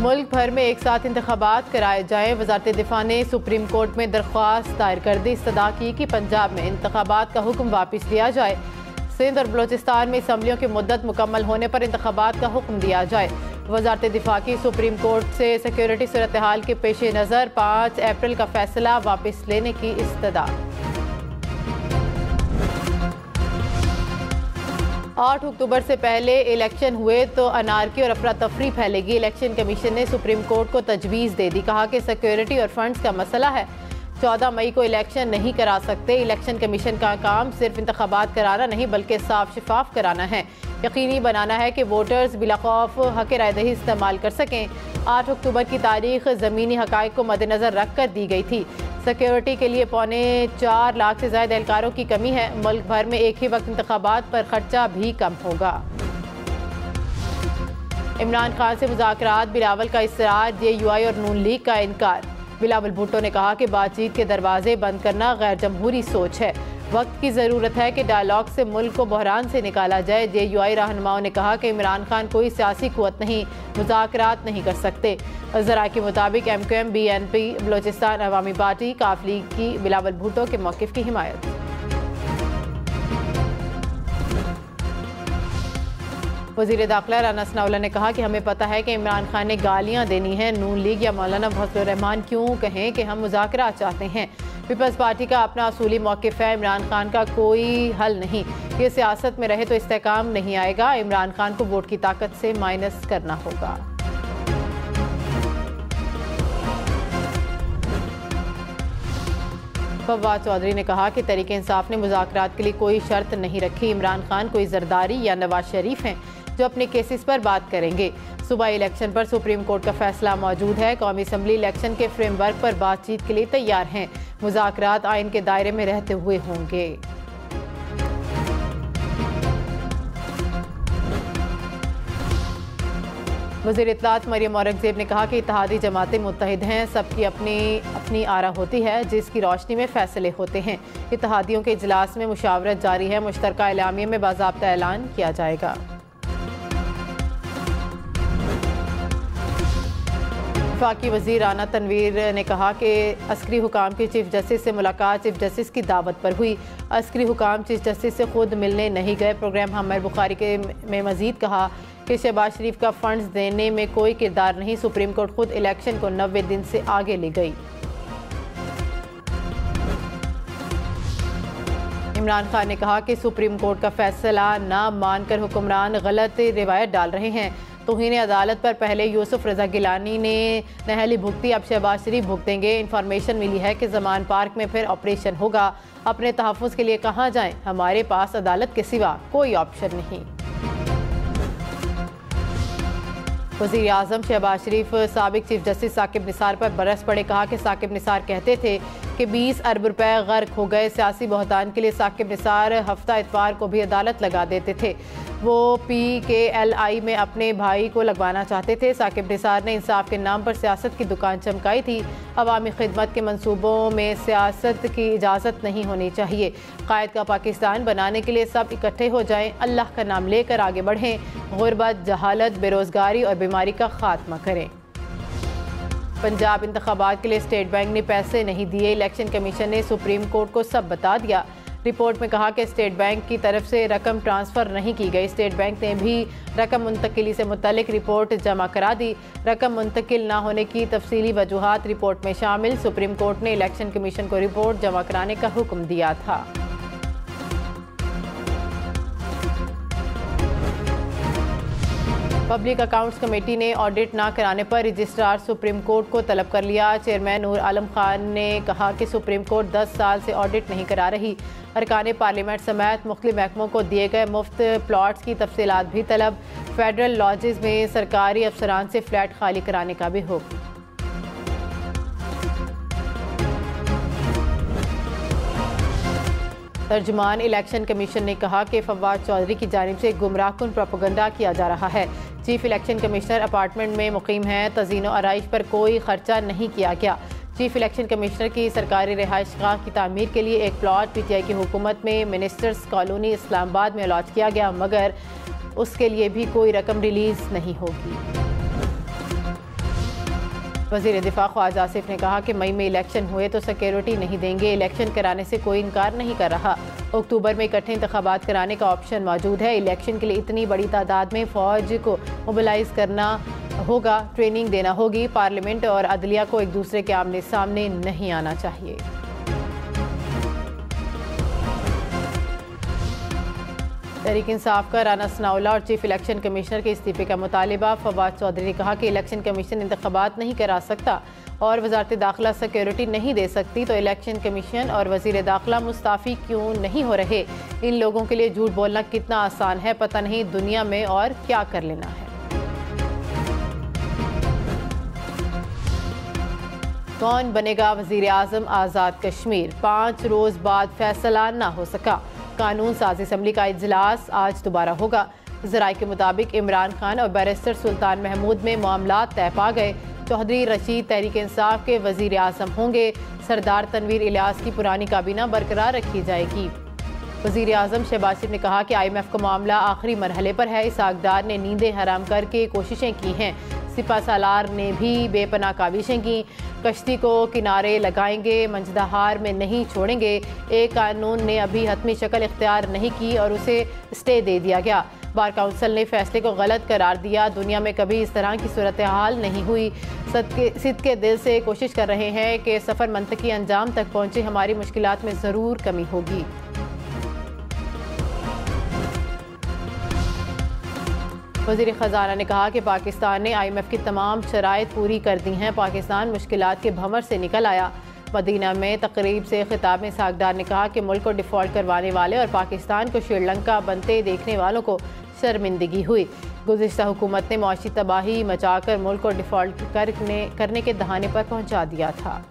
मुल्क भर में एक साथ इंतखाबात कराए जाएं। वजारत दिफा ने सुप्रीम कोर्ट में दरख्वास्त दायर कर दी। इस्तदा की कि पंजाब में इंतखाबात का हुक्म वापस लिया जाए। सिंध और बलोचिस्तान में असम्बलियों की मुद्दत मुकम्मल होने पर इंतखाबात का हुक्म दिया जाए। वजारत दिफा की सुप्रीम कोर्ट से सिक्योरिटी सूरत हाल के पेश नज़र 5 अप्रैल का फैसला वापस लेने की इस्तदा। 8 अक्टूबर से पहले इलेक्शन हुए तो अनारकी और अफरा तफरी फैलेगी। इलेक्शन कमीशन ने सुप्रीम कोर्ट को तजवीज़ दे दी। कहा कि सिक्योरिटी और फंड्स का मसला है, 14 मई को इलेक्शन नहीं करा सकते। इलेक्शन कमीशन का काम सिर्फ इंतखाबात कराना नहीं बल्कि साफ शफाफ कराना है। यकीनी बनाना है कि वोटर्स बिला खौफ हक राय दही इस्तेमाल कर सकें। 8 अक्टूबर की तारीख ज़मीनी हक़ाइक़ को मद्देनज़र रख कर दी गई थी। सिक्योरिटी के लिए 4.25 लाख से ज़्यादा एहलकारों की कमी है। मुल्क भर में एक ही वक्त इंतखाबात पर खर्चा भी कम होगा। इमरान खान से मुज़ाकरात, बिलावल का इसरार, JUI और नून लीग का इनकार। बिलावल भुट्टो ने कहा कि बातचीत के दरवाजे बंद करना गैर जमहूरी सोच है। वक्त की ज़रूरत है कि डायलॉग से मुल्क को बहरान से निकाला जाए। JUI रहनुमाओं ने कहा कि इमरान खान कोई सियासी कुव्वत नहीं, मुज़ाकरात नहीं कर सकते। ज़राए के मुताबिक MQM, BNP, बलोचिस्तान अवामी पार्टी, काफ लीग की बिलावल भुट्टो के मौक़िफ़ की हिमायत। वज़ीर दाखिला राना सनाउल्लाह ने कहा कि हमें पता है कि इमरान खान ने गालियां देनी हैं। नून लीग या मौलाना फजलुर रहमान क्यों कहें कि हम मुज़ाकरात चाहते हैं। पीपल्स पार्टी का अपना असूली मौक़िफ़ है। इमरान खान का कोई हल नहीं, ये सियासत में रहे तो इस्तेहकाम नहीं आएगा। इमरान खान को वोट की ताकत से माइनस करना होगा। फवाद चौधरी ने कहा कि तहरीक इंसाफ ने मुज़ाकरात के लिए कोई शर्त नहीं रखी। इमरान खान कोई जरदारी या नवाज शरीफ हैं जो अपने केसेस पर बात करेंगे। सूबाई इलेक्शन पर सुप्रीम कोर्ट का फैसला मौजूद है। कौमी असम्बली इलेक्शन के फ्रेमवर्क पर बातचीत के लिए तैयार हैं। मुज़ाकरात आइन के दायरे में रहते हुए होंगे। वज़ीर इत्तलात मरियम औरंगज़ेब ने कहा कि इत्तेहादी जमातें मुत्तहिद हैं, सबकी अपनी अपनी आरा होती है जिसकी रोशनी में फैसले होते हैं। इत्तेहादियों के इजलास में मुशावरत जारी है। मुश्तरका एलामिया में बाज़ाब्ता ऐलान किया जाएगा। वफाकी वज़ीर राना तनवीर ने कहा कि अस्करी हुकाम की चीफ जस्टिस से मुलाकात चीफ जस्टिस की दावत पर हुई। अस्करी हुकाम चीफ जस्टिस से खुद मिलने नहीं गए। प्रोग्राम हमर बुखारी के में मज़ीद कहा कि शहबाज शरीफ का फंड्स देने में कोई किरदार नहीं। सुप्रीम कोर्ट खुद इलेक्शन को 90 दिन से आगे ले गई। इमरान खान ने कहा कि सुप्रीम कोर्ट का फैसला ना मानकर हुक्मरान गलत रिवायत डाल रहे हैं। तौहीन अदालत पर पहले यूसुफ रजा गिलानी ने नहली भुगती, अब शहबाज शरीफ भुगतेंगे। इन्फॉर्मेशन मिली है कि ज़मान पार्क में फिर ऑपरेशन होगा। अपने तहफ़्फ़ुज़ के लिए कहाँ जाएं? हमारे पास अदालत के सिवा कोई ऑप्शन नहीं। वज़ीर आज़म शहबाज शरीफ साबिक चीफ जस्टिस साकिब निसार पर बरस पड़े। कहा कि साकिब निसार कहते थे कि 20 अरब रुपए गर्क हो गए। सियासी बहतान के लिए साकिब निसार हफ्ता इतवार को भी अदालत लगा देते थे। वो PKLI में अपने भाई को लगवाना चाहते थे। साकिब निसार ने इंसाफ के नाम पर सियासत की दुकान चमकाई थी। अवामी खिदमत के मंसूबों में सियासत की इजाज़त नहीं होनी चाहिए। कायद का पाकिस्तान बनाने के लिए सब इकट्ठे हो जाएं, अल्लाह का नाम लेकर आगे बढ़ें, गुर्बत, जहालत, बेरोज़गारी और बीमारी का खात्मा करें। पंजाब इंतखाबात के लिए स्टेट बैंक ने पैसे नहीं दिए। इलेक्शन कमीशन ने सुप्रीम कोर्ट को सब बता दिया। रिपोर्ट में कहा कि स्टेट बैंक की तरफ से रकम ट्रांसफ़र नहीं की गई। स्टेट बैंक ने भी रकम मुंतकिली से मुतल्लिक रिपोर्ट जमा करा दी। रकम मुंतकिल ना होने की तफसीली वजूहात रिपोर्ट में शामिल। सुप्रीम कोर्ट ने इलेक्शन कमीशन को रिपोर्ट जमा कराने का हुक्म दिया था। पब्लिक अकाउंट्स कमेटी ने ऑडिट ना कराने पर रजिस्ट्रार सुप्रीम कोर्ट को तलब कर लिया। चेयरमैन नूर आलम खान ने कहा कि सुप्रीम कोर्ट 10 साल से ऑडिट नहीं करा रही। अरकान पार्लियामेंट समेत मुख्तलिफ महकमों को दिए गए मुफ्त प्लॉट्स की तफसीलात भी तलब। फेडरल लॉजेस में सरकारी अफसरान से फ्लैट खाली कराने का भी हुक्म। तर्जुमान इलेक्शन कमीशन ने कहा कि फवाद चौधरी की जानिब से गुमराहकुन प्रोपेगेंडा किया जा रहा है। चीफ इलेक्शन कमिश्नर अपार्टमेंट में मुकीम है। तज़ीनो आराइश पर कोई खर्चा नहीं किया गया। चीफ इलेक्शन कमिश्नर की सरकारी रिहाइशगाह की तामीर के लिए एक प्लॉट PTI की हुकूमत में मिनिस्टर्स कॉलोनी इस्लामाबाद में अलॉट किया गया, मगर उसके लिए भी कोई रकम रिलीज़ नहीं होगी। वज़ीर दिफा ख्वाजा आसिफ ने कहा कि मई में इलेक्शन हुए तो सिक्योरिटी नहीं देंगे, इलेक्शन कराने से कोई इनकार नहीं कर रहा। अक्टूबर में इकट्ठे इंतखाबात कराने का ऑप्शन मौजूद है। इलेक्शन के लिए इतनी बड़ी तादाद में फ़ौज को मोबिलाइज करना होगा, ट्रेनिंग देना होगी। पार्लियामेंट और अदलिया को एक दूसरे के आमने सामने नहीं आना चाहिए। तहरीक इंसाफ का राना सनाउल्लाह और चीफ इलेक्शन कमिश्नर के इस्तीफे का मुतालिबा। फवाद चौधरी ने कहा कि इलेक्शन कमीशन इंतखाबात नहीं करा सकता और वजारत दाखिला सिक्योरिटी नहीं दे सकती, तो इलेक्शन कमीशन और वजीर दाखिला मुस्ताफ़ी क्यों नहीं हो रहे। इन लोगों के लिए झूठ बोलना कितना आसान है, पता नहीं दुनिया में और क्या कर लेना है। कौन बनेगा वजीर आज़म आज़ाद कश्मीर, 5 रोज़ बाद फैसला ना हो सका। कानून साज असम्बली का इजलास आज दोबारा होगा। ज़राए के मुताबिक इमरान खान और बैरिस्टर सुल्तान महमूद में मामलात तय पा गए। चौधरी रशीद तहरीक इंसाफ के वजीर आज़म होंगे। सरदार तनवीर इलियास की पुरानी काबीना बरकरार रखी जाएगी। वजीर आज़म शहबाज शरीफ ने कहा कि IMF का मामला आखिरी मरहले पर है। इसहाकदार ने नींदें हराम करके कोशिशें की हैं। सिपा सालार ने भी बेपनाह काविशें की। कश्ती को किनारे लगाएंगे, मंजदाहार में नहीं छोड़ेंगे। एक कानून ने अभी हतमी शक्ल इख्तियार नहीं की और उसे स्टे दे दिया गया। बार काउंसिल ने फैसले को गलत करार दिया। दुनिया में कभी इस तरह की सूरत हाल नहीं हुई। सिद्ध के दिल से कोशिश कर रहे हैं कि सफ़र मंतकी अंजाम तक पहुँचे। हमारी मुश्किलात में ज़रूर कमी होगी। वज़ीर ख़ज़ाना ने कहा कि पाकिस्तान ने IMF की तमाम शराइत पूरी कर दी हैं। पाकिस्तान मुश्किलात के भंवर से निकल आया। मदीना में तकरीब से खिताब में सागदार ने कहा कि मुल्क को डिफ़ॉल्ट करवाने वाले और पाकिस्तान को श्रीलंका बनते देखने वालों को शर्मिंदगी हुई। गुज़िश्ता हुकूमत ने मुआशी तबाही मचाकर मुल्क को डिफ़ॉल्ट करने के दहाने पर पहुँचा दिया था।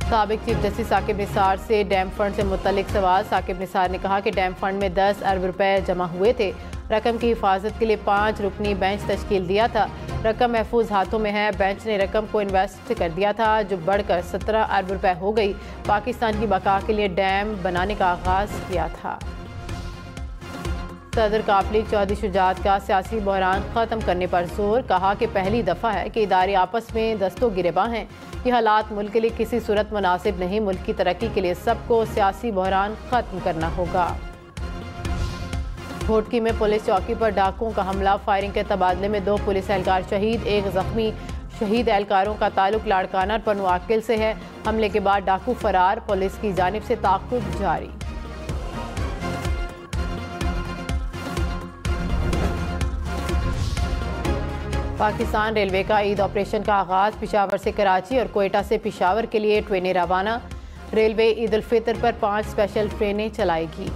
साबिक चीफ जस्टिस साकिब निसार से डैम फंड से मुतल्लिक सवाल। साकिब निसार ने कहा कि डैम फंड में 10 अरब रुपए जमा हुए थे। रकम की हिफाजत के लिए 5 रुकनी बेंच तश्कील दिया था। रकम महफूज हाथों में है। बेंच ने रकम को इन्वेस्ट कर दिया था जो बढ़कर 17 अरब रुपए हो गई। पाकिस्तान की बका के लिए डैम बनाने का आगाज किया था। सदर काफ लीग चौधरी शुजात का सियासी बहरान ख़त्म करने पर जोर। कहा कि पहली दफ़ा है कि इदारे आपस में दस्तों गिरेबां हैं। ये हालात मुल्क के लिए किसी सूरत मुनासिब नहीं। मुल्क की तरक्की के लिए सबको सियासी बहरान ख़त्म करना होगा। घोटकी में पुलिस चौकी पर डाकुओं का हमला। फायरिंग के तबादले में 2 पुलिस एहलकार शहीद, 1 जख्मी। शहीद एहलकारों का ताल्लुक लाड़काना और पनुआकिल से है। हमले के बाद डाकू फरार। पुलिस की जानिब से ताक़ुब जारी। पाकिस्तान रेलवे का ईद ऑपरेशन का आगाज़। पेशावर से कराची और कोयटा से पेशावर के लिए ट्रेनें रवाना। रेलवे ईद उल फितर पर 5 स्पेशल ट्रेनें चलाएगी।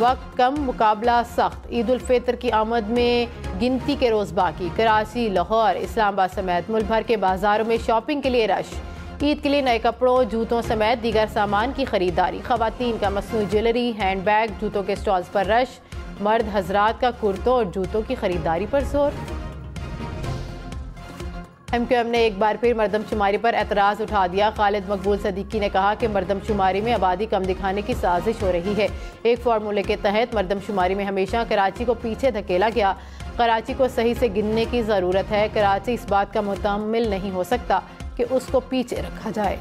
वक्त कम, मुकाबला सख्त। ईद उल फितर की आमद में गिनती के रोज़ बाकी। कराची, लाहौर, इस्लामाबाद समेत मुल्क भर के बाजारों में शॉपिंग के लिए रश। ईद के लिए नए कपड़ों, जूतों समेत दीगर सामान की खरीदारी। खवातीन का मसनूई ज्वेलरी, हैंड बैग, जूतों के स्टॉल्स पर रश। मर्द हजरात का कुर्तों और जूतों की खरीदारी पर जोर। MQM ने एक बार फिर मरदमशुमारी पर एतराज़ उठा दिया। खालिद मकबूल सदीकी ने कहा कि मरदमशुमारी में आबादी कम दिखाने की साजिश हो रही है। एक फार्मूले के तहत मरदमशुमारी में हमेशा कराची को पीछे धकेला गया। कराची को सही से गिनने की ज़रूरत है। कराची इस बात का मुतहम्मिल नहीं हो सकता कि उसको पीछे रखा जाए।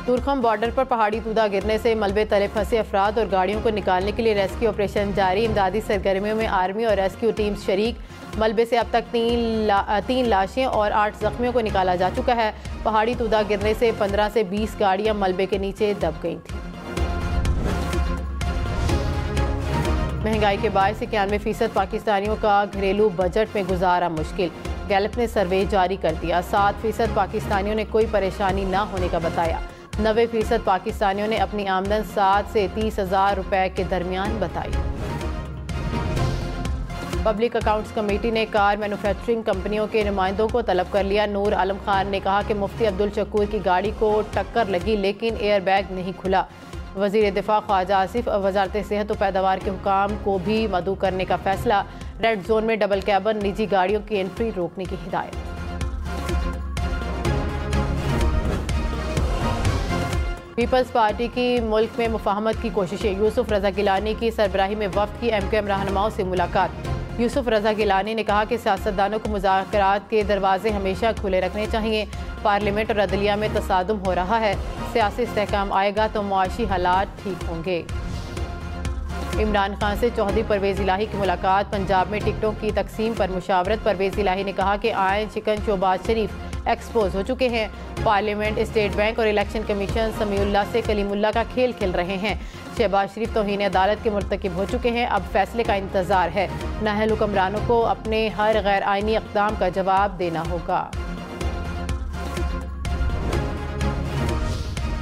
तुरखम बॉर्डर पर पहाड़ी तूदा गिरने से मलबे तले फंसे अफराद और गाड़ियों को निकालने के लिए रेस्क्यू ऑपरेशन जारी। इमदादी सरगर्मियों में आर्मी और रेस्क्यू टीम्स शरीक। मलबे से अब तक 3 लाशें और 8 जख्मियों को निकाला जा चुका है। पहाड़ी तूदा गिरने से 15 से 20 गाड़ियां मलबे के नीचे दब गई थीं। महंगाई के बायस 91% पाकिस्तानियों का घरेलू बजट में गुजारा मुश्किल। गैलप ने सर्वे जारी कर दिया। 7% पाकिस्तानियों ने कोई परेशानी न होने का बताया। 90% पाकिस्तानियों ने अपनी आमदन 7 से 30 हज़ार रुपए के दरमियान बताई। पब्लिक अकाउंट्स कमेटी ने कार मैन्युफैक्चरिंग कंपनियों के नुमाइंदों को तलब कर लिया। नूर आलम खान ने कहा कि मुफ्ती अब्दुल शकूर की गाड़ी को टक्कर लगी लेकिन एयर बैग नहीं खुला। वज़ीर दिफा ख्वाजा आसिफ और वजारत सेहत और पैदावार के हुकाम को भी मदऊ करने का फैसला। रेड जोन में डबल कैबन निजी गाड़ियों की एंट्री रोकने की हिदायत। पीपल्स पार्टी की मुल्क में मुफाहमत की कोशिशें। यूसुफ रजा गिलानी की सरबराही में वफ्द की MQM रहनुमाओं से मुलाकात। यूसुफ रजा गिलानी ने कहा कि सियासतदानों को मुज़ाकरात के दरवाजे हमेशा खुले रखने चाहिए। पार्लियामेंट और अदलिया में तसादुम हो रहा है, सियासी इस्तेहकाम आएगा तो मुआशी हालात ठीक होंगे। इमरान खान से चौधरी परवेज़ इलाही की मुलाकात। पंजाब में टिकटों की तकसीम पर मुशावरत। परवेज़ इलाही ने कहा कि आयन चिकन शोबाज शरीफ एक्सपोज हो चुके हैं। पार्लियामेंट, स्टेट बैंक और इलेक्शन कमीशन समीउल्लाह से कलीमुल्लाह का खेल खेल रहे हैं। शहबाज शरीफ तौहीन अदालत के मुर्तकिब हो चुके हैं, अब फैसले का इंतजार है। नाअहल हुक्मरानों को अपने हर गैर आइनी इक़दाम का जवाब देना होगा।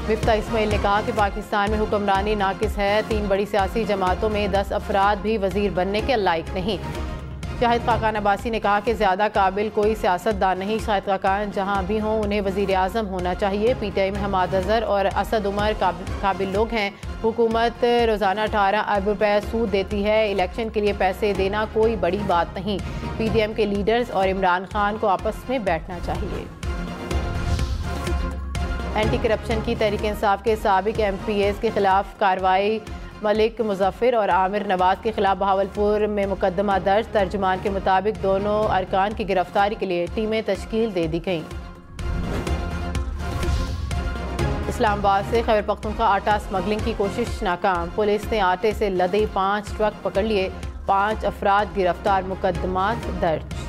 मिफ्ता इस्माइल ने कहा कि पाकिस्तान में हुक्मरानी नाकिस है। 3 बड़ी सियासी जमातों में 10 अफराद भी वजीर बनने के लायक नहीं। शाहिद खाकान अब्बासी ने कहा कि ज़्यादा काबिल कोई सियासतदान नहीं। शाहिद खाकान जहाँ भी हों उन्हें वज़ीर आज़म होना चाहिए। PTI में हमाद अज़हर और असद उमर काबिल लोग हैं। हुकूमत रोज़ाना 18 अरब रुपए सूद देती है। इलेक्शन के लिए पैसे देना कोई बड़ी बात नहीं। PDM के लीडर्स और इमरान खान को आपस में बैठना चाहिए। एंटी करप्शन की तहरीक इंसाफ के साबिक MPAs के खिलाफ कार्रवाई। मलिक मुजफ्फर और आमिर नवाज के खिलाफ बहावलपुर में मुकदमा दर्ज। तर्जुमान के मुताबिक दोनों अरकान की गिरफ्तारी के लिए टीमें तश्कील दे दी गईं। इस्लामाबाद से खैबर पख्तूनख्वा आटा स्मगलिंग की कोशिश नाकाम। पुलिस ने आटे से लदे 5 ट्रक पकड़ लिए। 5 अफराद गिरफ्तार, मुकदमात दर्ज।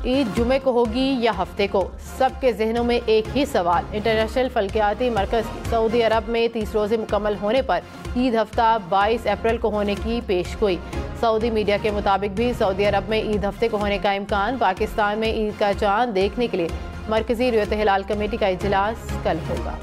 ईद जुमे को होगी या हफ्ते को, सबके जहनों में एक ही सवाल। इंटरनेशनल फल्कियाती मरकज़ की सऊदी अरब में 30 रोज़े मुकम्मल होने पर ईद हफ्ता 22 अप्रैल को होने की पेशगोई। सऊदी मीडिया के मुताबिक भी सऊदी अरब में ईद हफ्ते को होने का इम्कान। पाकिस्तान में ईद का चांद देखने के लिए मरकज़ी रुयत हिलाल कमेटी का इजलास कल होगा।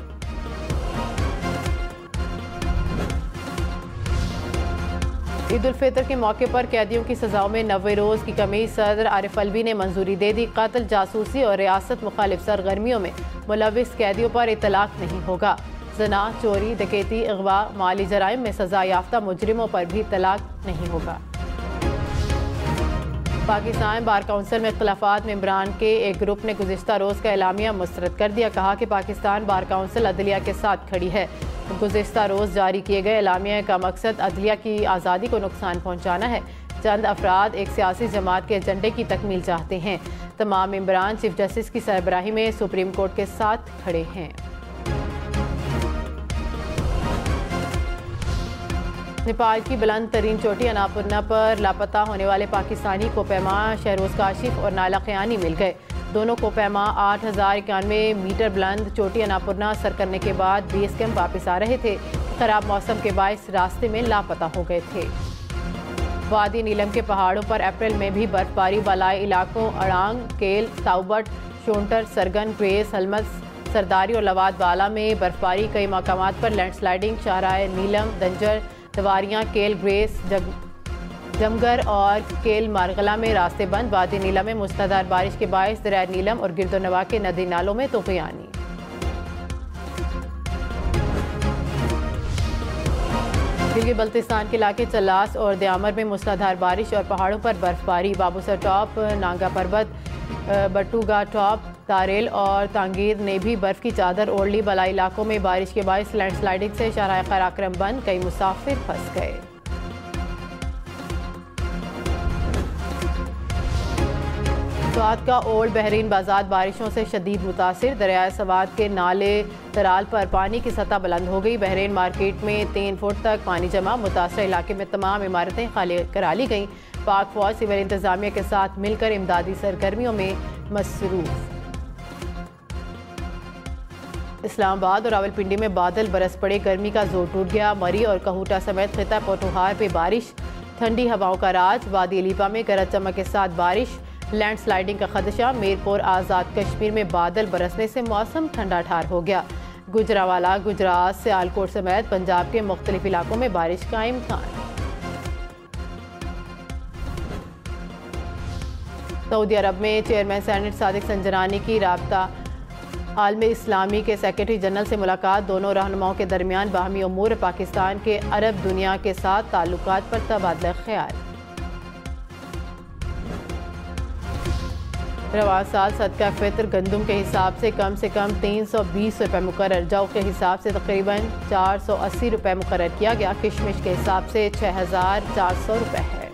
ईद उल फितर के मौके पर कैदियों की सजाओं में 90 रोज़ की कमी। सदर आरिफ अलवी ने मंजूरी दे दी। कत्ल, जासूसी और रियासत मुखालिफ सरगर्मियों में मुलविस कैदियों पर इतलाक नहीं होगा। जना, चोरी, डकैती, अगवा, माली जराइम में सजा याफ्ता मुजरिमों पर भी तलाक नहीं होगा। पाकिस्तान बार काउंसिल में इख्तिलाफात। मेंबरान के एक ग्रुप ने गुज़िश्ता रोज़ का एलामिया मुस्तरद कर दिया। कहा कि पाकिस्तान बार काउंसिल अदलिया के साथ खड़ी है। गुज़िश्ता रोज़ जारी किए गए एलामिया का मकसद अदलिया की आज़ादी को नुकसान पहुँचाना है। चंद अफराद एक सियासी जमात के एजेंडे की तकमील चाहते हैं। तमाम मेंबरान चीफ जस्टिस की सरबराही में सुप्रीम कोर्ट के साथ खड़े हैं। नेपाल की बुलंद तरीन चोटी अन्नापूर्ना पर लापता होने वाले पाकिस्तानी कोपैमा शहरोज काशिफ और नाला खयानी मिल गए। दोनों कोपैमा 8091 मीटर बुलंद चोटी अन्नापूर्ना सर करने के बाद बेस कैंप वापस आ रहे थे। खराब मौसम के बायस रास्ते में लापता हो गए थे। वादी नीलम के पहाड़ों पर अप्रैल में भी बर्फबारी। बलाई इलाकों अड़ांग, केल, ताउबट, शोंटर, सरगन, ग्रेस, हलमस, सरदारी और लवाद वाला में बर्फबारी। कई मकामात पर लैंडस्लाइडिंग। शाहराह नीलम, दंजर, दवारियाँ, केल, ग्रेस, जमगर और केल मारगला में रास्ते बंद। वादी नीलम में मुसलधार बारिश के बायस दरिया नीलम और गिरदोनवा के नदी नालों में तुग़यानी। गिलगित बल्तिस्तान के इलाके चलास और दयामर में मुसलधार बारिश और पहाड़ों पर बर्फबारी। बाबूसर टॉप, नांगा पर्वत, बटूगा टॉप, तारेल और तांगीर ने भी बर्फ की चादर ओढ़ ली। बलाई इलाकों में बारिश के बायस लैंडस्लाइडिंग से शाहराह कराक्रम बंद। कई मुसाफिर फंस गए। स्वात का ओल्ड बहरीन बाजार बारिशों से शदीद मुतासिर। दरिया स्वात के नाले तराल पर पानी की सतह बुलंद हो गई। बहरीन मार्केट में 3 फुट तक पानी जमा। मुतासर इलाके में तमाम इमारतें खाली करा ली गईं। पाक फौज सिविल इंतजामिया के साथ मिलकर इमदादी सरगर्मियों में मसरूफ। इस्लामाबाद और रावलपिंडी में बादल बरस पड़े। गर्मी का जोर टूट गया। मरी और कहूटा समेत खिता पोटोहार पे बारिश। ठंडी हवाओं का राज। वादी अलीपा में गरज चमक के साथ बारिश। लैंडस्लाइडिंग का खदशा। मीरपुर आज़ाद कश्मीर में बादल बरसने से मौसम ठंडा ठार हो गया। गुजरावाला, गुजरात, सियालकोट समेत पंजाब के मुख्तलिफ इलाकों में बारिश का इम्कान। सऊदी अरब में चेयरमैन सेनेट सादिक संजरानी की राब्ता आलम इस्लामी के सेक्रेटरी जनरल से मुलाकात। दोनों रहनुमाओं के दरमियान बाहमी उमूर, पाकिस्तान के अरब दुनिया के साथ ताल्लुकात पर तबादला ख्याल। रवां साल सदका फितर गंदम के हिसाब से कम 320 रुपये मुकर्रर, जौ के हिसाब से तकरीबन 480 रुपये मुकर्रर किया गया। किशमिश के हिसाब से 6400 रुपये है।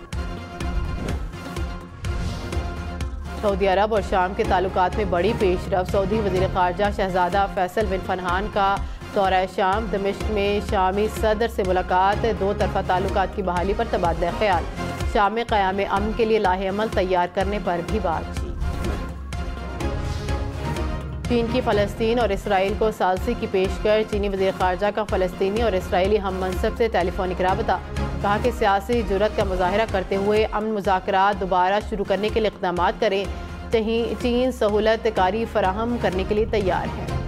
सऊदी अरब और शाम के ताल्लुकात में बड़ी पेशरफ। सऊदी वज़ीर ख़ारजा शहजादा फैसल बिन फरहान का दौरा शाम, दमिश्क में शामी सदर से मुलाकात, दो तरफा ताल्लुकात की बहाली पर तबादला ख्याल, शाम में क़याम अमन के लिए लाहे अमल तैयार करने पर भी बातचीत। चीन की फ़लस्तीन और इसराइल को सालसी की पेशकश, चीनी वज़ीर ख़ारजा का फ़लस्तीनी और इसराइली हम मनसब से टेलीफोनिक राबता, कहा कि सियासी जुर्रत का मुजाहरा करते हुए अमन मुज़ाकरात दोबारा शुरू करने के लिए इक़दामात करें। चीन सहूलत कारी फराहम करने के लिए तैयार है।